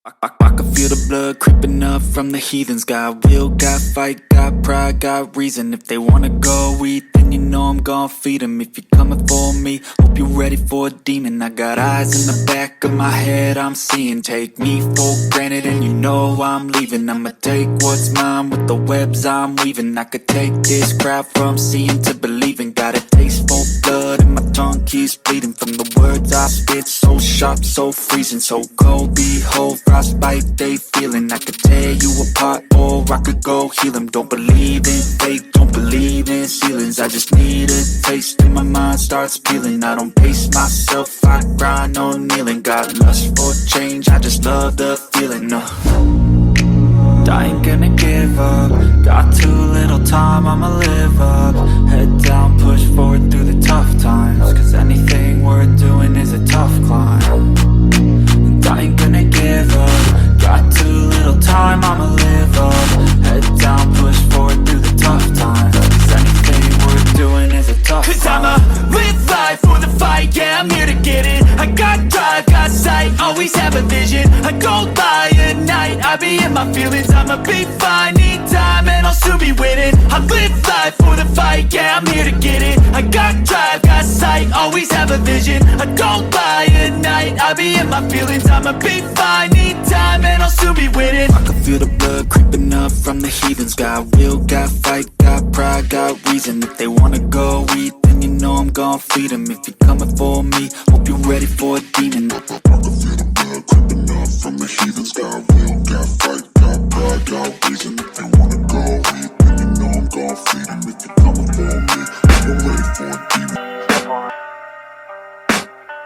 I can feel the blood creeping up from the heathens. Got will, got fight, got pride, got reason. If they wanna go eat, then you know I'm gon' feed them. If you're coming for me, hope you're ready for a demon. I got eyes in the back of my head, I'm seeing. Take me for granted and you know I'm leaving. I'ma take what's mine with the webs I'm weaving. I could take this crowd from seeing to believing. Got a taste for blood and my tongue keeps bleeding. From the words I spit, so sharp, so freezing, so cold. Behold, frostbite they feeling. I could tear you apart or I could go heal them. Don't believe in fate, don't believe in ceilings. I just need a taste and my mind starts peeling. I don't pace myself, I grind on kneeling. Got lust for change, I just love the feeling. No, I ain't gonna give up. Got too little time, I'ma live up. Head down, push forward through the tough times. Cause anything worth doing is a tough climb. And I ain't gonna give up. Got too little time, I'ma live up. Head down, push forward through the tough times. Cause anything worth doing is a tough climb. Cause I'ma live life for the fight, yeah, I'm here to get it. I got drive, got sight, always have a vision. I go by at night, I be in my feelings. I'ma be fine, need time and I'll soon be winning. I live life for the fight, yeah, I'm here to get it. I got drive, got sight, always have a vision. I go by at night, I be in my feelings. I'ma be fine, need time and I'll soon be winning. I can feel the blood creeping up from the heathens. Got will, got fight, got pride, got reason. If they wanna go eat, then you know I'm gon' feed them. If you're coming for me, hope you're ready for a demon. I can feel the